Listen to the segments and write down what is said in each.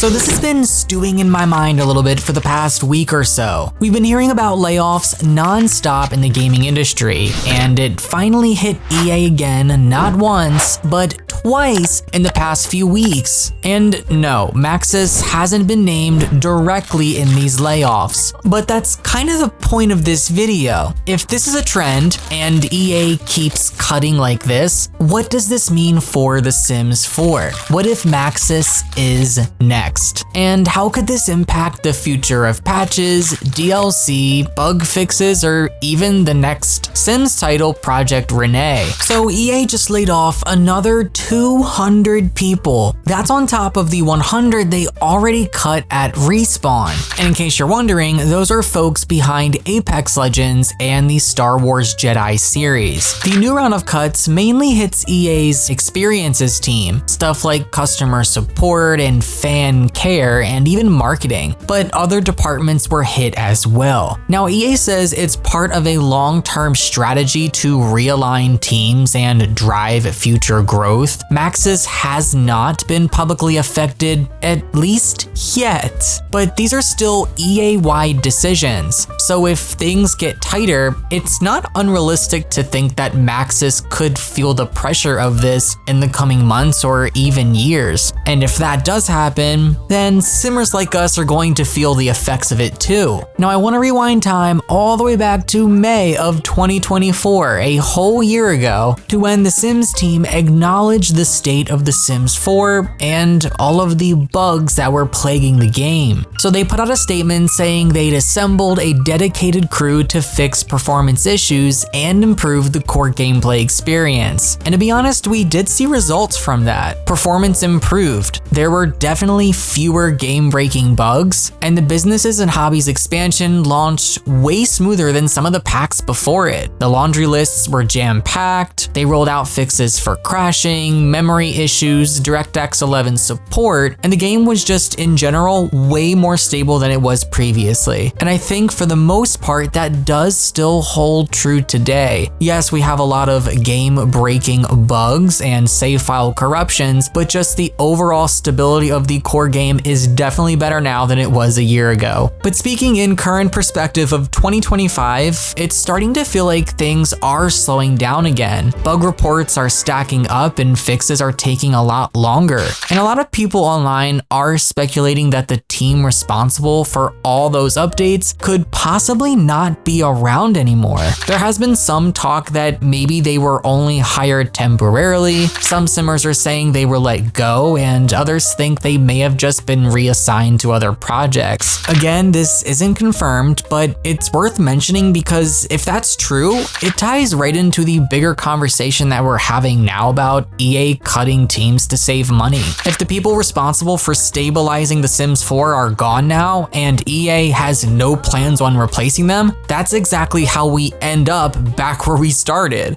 So this has been stewing in my mind a little bit for the past week or so. We've been hearing about layoffs non-stop in the gaming industry, and it finally hit EA again, not once, but twice in the past few weeks. And no, Maxis hasn't been named directly in these layoffs, but that's kind of the point of this video. If this is a trend and EA keeps cutting like this, what does this mean for The Sims 4? What if Maxis is next? And how could this impact the future of patches, DLC, bug fixes, or even the next Sims title, Project Renee? So EA just laid off another 200 people. That's on top of the 100 they already cut at Respawn. And in case you're wondering, those are folks behind Apex Legends and the Star Wars Jedi series. The new round of cuts mainly hits EA's experiences team, stuff like customer support and fan care and even marketing, but other departments were hit as well. Now EA says it's part of a long-term strategy to realign teams and drive future growth. Maxis has not been publicly affected, at least yet, but these are still EA-wide decisions. So if things get tighter, it's not unrealistic to think that Maxis could feel the pressure of this in the coming months or even years. And if that does happen, then simmers like us are going to feel the effects of it too. Now I want to rewind time all the way back to May of 2024, a whole year ago, to when the Sims team acknowledged the state of The Sims 4 and all of the bugs that were plaguing the game. So they put out a statement saying they'd assembled a dedicated crew to fix performance issues and improve the core gameplay experience. And to be honest, we did see results from that. Performance improved. There were definitely fewer game-breaking bugs, and the businesses and hobbies expansion launched way smoother than some of the packs before it. The laundry lists were jam-packed, they rolled out fixes for crashing, memory issues, DirectX 11 support, and the game was just in general way more stable than it was previously. And I think for the most part that does still hold true today. Yes, we have a lot of game-breaking bugs and save file corruptions, but just the overall stability of the core game is definitely better now than it was a year ago. But speaking in current perspective of 2025, it's starting to feel like things are slowing down again. Bug reports are stacking up and fixes are taking a lot longer. And a lot of people online are speculating that the team responsible for all those updates could possibly not be around anymore. There has been some talk that maybe they were only hired temporarily. Some simmers are saying they were let go, and others think they may have just been reassigned to other projects. Again, this isn't confirmed, but it's worth mentioning because if that's true, it ties right into the bigger conversation that we're having now about EA cutting teams to save money. If the people responsible for stabilizing The Sims 4 are gone now, and EA has no plans on replacing them, that's exactly how we end up back where we started.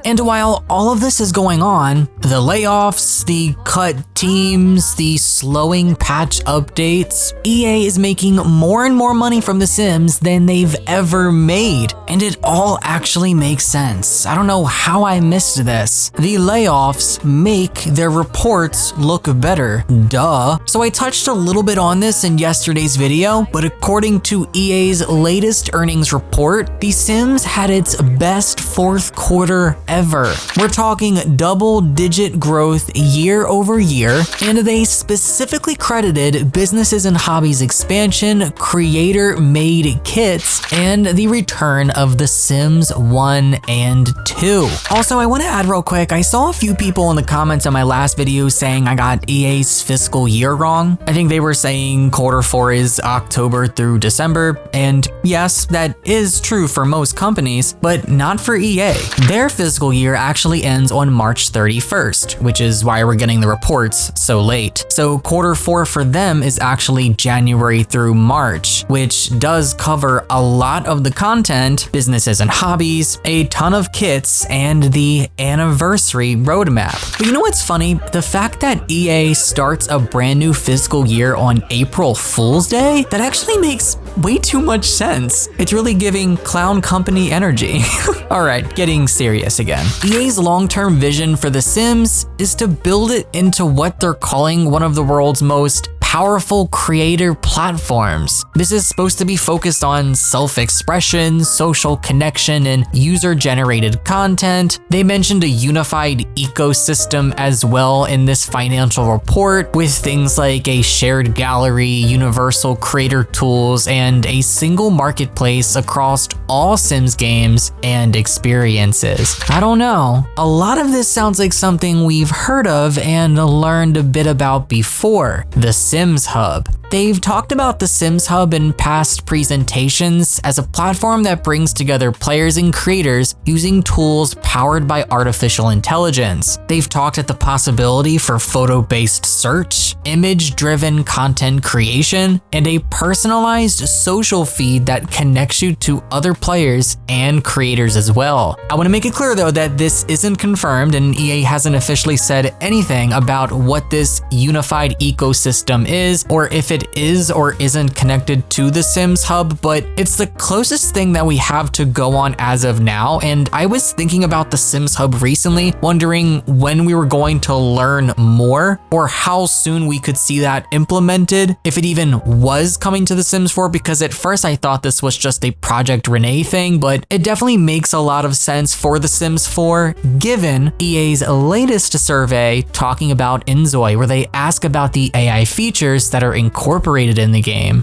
And while all of this is going on, the layoffs, the cut teams, the slowing patch updates, EA is making more and more money from The Sims than they've ever made. And it all actually makes sense. I don't know how I missed this. The layoffs make their reports look better, duh. So I touched a little bit on this in yesterday's video, but according to EA's latest earnings report, The Sims had its best fourth quarter ever. We're talking double-digit growth year over year, and they specifically credited businesses and hobbies expansion, creator-made kits, and the return of The Sims 1 and 2. Also, I want to add real quick, I saw a few people in the comments on my last video saying I got EA's fiscal year wrong. I think they were saying quarter 4 is October through December, and yes, that is true for most companies, but not for EA. Their fiscal year actually ends on March 31st, which is why we're getting the reports so late. So quarter 4 for them is actually January through March, which does cover a lot of the content, businesses and hobbies, a ton of kits, and the anniversary roadmap. But you know what's funny? The fact that EA starts a brand new fiscal year on April Fool's Day, that actually makes way too much sense. It's really giving clown company energy. Alright, getting serious again. EA's long-term vision for The Sims is to build it into what they're calling one of the world's most powerful creator platforms. This is supposed to be focused on self-expression, social connection, and user-generated content. They mentioned a unified ecosystem as well in this financial report, with things like a shared gallery, universal creator tools, and a single marketplace across all Sims games and experiences. I don't know. A lot of this sounds like something we've heard of and learned a bit about before. The Sims Hub. They've talked about the Sims Hub in past presentations as a platform that brings together players and creators using tools powered by artificial intelligence. They've talked at the possibility for photo-based search, image-driven content creation, and a personalized social feed that connects you to other players and creators as well. I want to make it clear though that this isn't confirmed and EA hasn't officially said anything about what this unified ecosystem is, or if it is or isn't connected to the Sims Hub, but it's the closest thing that we have to go on as of now. And I was thinking about the Sims Hub recently, wondering when we were going to learn more or how soon we could see that implemented, if it even was coming to the Sims 4, because at first I thought this was just a Project Renee thing, but it definitely makes a lot of sense for the Sims 4, given EA's latest survey talking about Inzoi, where they ask about the AI features that are incorporated in the game.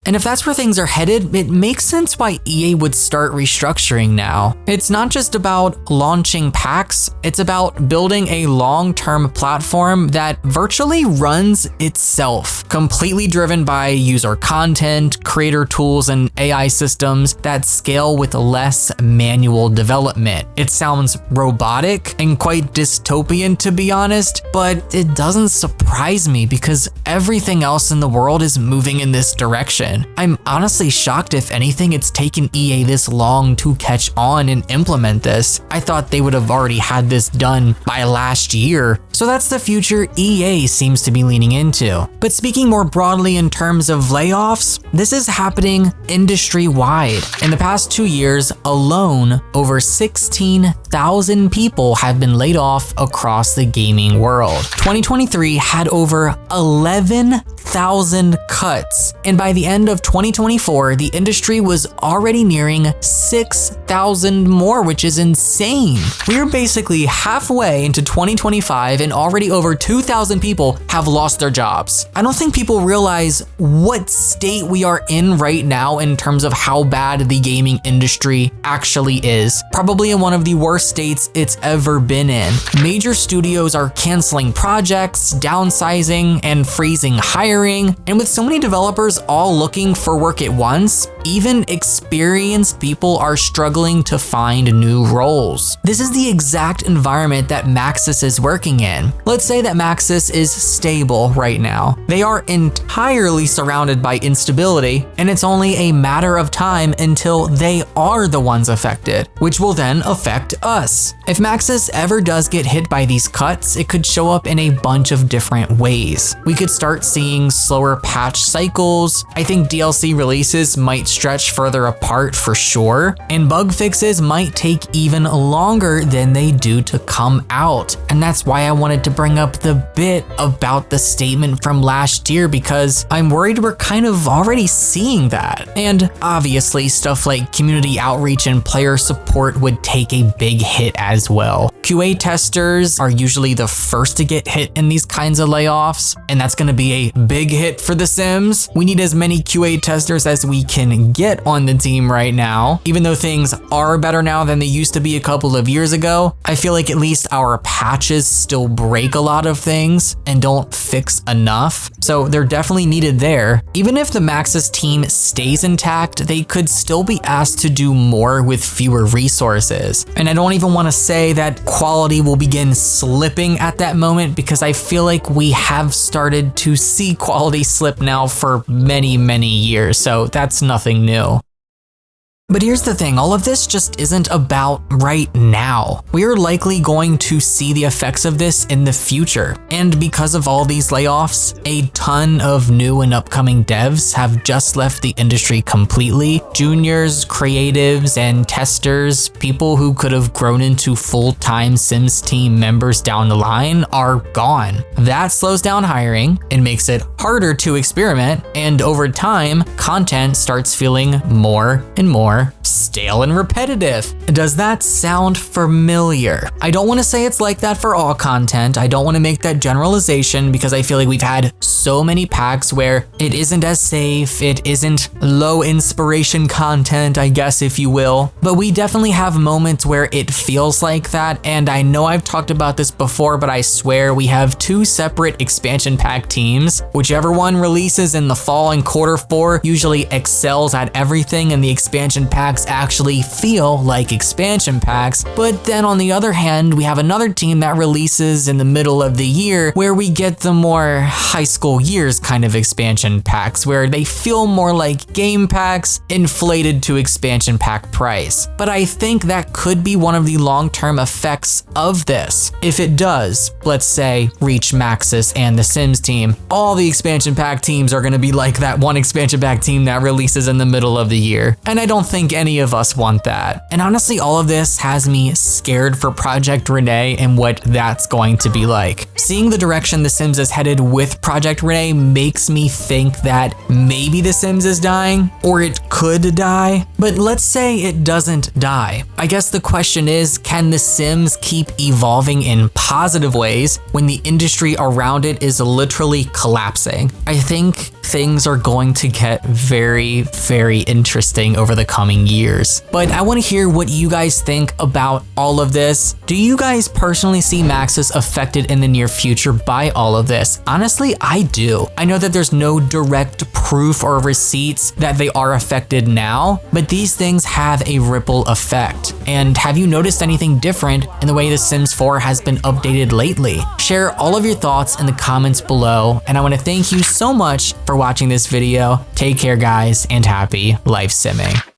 And if that's where things are headed, it makes sense why EA would start restructuring now. It's not just about launching packs, it's about building a long-term platform that virtually runs itself, completely driven by user content, creator tools, and AI systems that scale with less manual development. It sounds robotic and quite dystopian, to be honest, but it doesn't surprise me because everything else in the world is moving in this direction. I'm honestly shocked, if anything, it's taken EA this long to catch on and implement this. I thought they would have already had this done by last year. So that's the future EA seems to be leaning into. But speaking more broadly in terms of layoffs, this is happening industry-wide. In the past 2 years alone, over 16,000 people have been laid off across the gaming world. 2023 had over 11,000 cuts, and by the end of 2024, the industry was already nearing 6,000 more, which is insane. We're basically halfway into 2025 and already over 2,000 people have lost their jobs. I don't think people realize what state we are in right now in terms of how bad the gaming industry actually is. Probably in one of the worst states it's ever been in. Major studios are canceling projects, downsizing, and freezing hiring, and with so many developers all looking for work at once, even experienced people are struggling to find new roles. This is the exact environment that Maxis is working in. Let's say that Maxis is stable right now. They are entirely surrounded by instability, and it's only a matter of time until they are the ones affected, which will then affect us. If Maxis ever does get hit by these cuts, it could show up in a bunch of different ways. We could start seeing slower patch cycles. I think DLC releases might stretch further apart for sure, and bug fixes might take even longer than they do to come out. And that's why I wanted to bring up the bit about the statement from last year, because I'm worried we're kind of already seeing that. And obviously stuff like community outreach and player support would take a big hit as well. QA testers are usually the first to get hit in these kinds of layoffs, and that's going to be a big hit for The Sims. We need as many QA testers as we can get on the team right now. Even though things are better now than they used to be a couple of years ago, I feel like at least our patches still break a lot of things and don't fix enough. So they're definitely needed there. Even if the Maxis team stays intact, they could still be asked to do more with fewer resources. And I don't even want to say that quality will begin slipping at that moment, because I feel like we have started to see quality slip now for many years, so that's nothing new. But here's the thing, all of this just isn't about right now. We are likely going to see the effects of this in the future. And because of all these layoffs, a ton of new and upcoming devs have just left the industry completely. Juniors, creatives, and testers, people who could have grown into full-time Sims team members down the line, are gone. That slows down hiring and makes it harder to experiment, and over time, content starts feeling more and more stale and repetitive. Does that sound familiar? I don't want to say it's like that for all content. I don't want to make that generalization because I feel like we've had so many packs where it isn't as safe, it isn't low inspiration content, I guess, if you will. But we definitely have moments where it feels like that, and I know I've talked about this before, but I swear we have two separate expansion pack teams. Whichever one releases in the fall in Q4 usually excels at everything, and the expansion packs actually feel like expansion packs. But then on the other hand, we have another team that releases in the middle of the year where we get the more high school years kind of expansion packs where they feel more like game packs inflated to expansion pack price. But I think that could be one of the long-term effects of this. If it does, let's say, reach Maxis and the Sims team, all the expansion pack teams are gonna be like that one expansion pack team that releases in the middle of the year. And I don't think any of us want that. And honestly, all of this has me scared for Project Renee and what that's going to be like. Seeing the direction The Sims is headed with Project Renee makes me think that maybe The Sims is dying, or it could die. But let's say it doesn't die. I guess the question is, can The Sims keep evolving in positive ways when the industry around it is literally collapsing? I think things are going to get very, very interesting over the coming years. But I want to hear what you guys think about all of this. Do you guys personally see Maxis affected in the near future by all of this? Honestly, I do. I know that there's no direct proof or receipts that they are affected now, but these things have a ripple effect. And have you noticed anything different in the way The Sims 4 has been updated lately? Share all of your thoughts in the comments below, and I want to thank you so much for watching this video. Take care, guys, and happy life simming.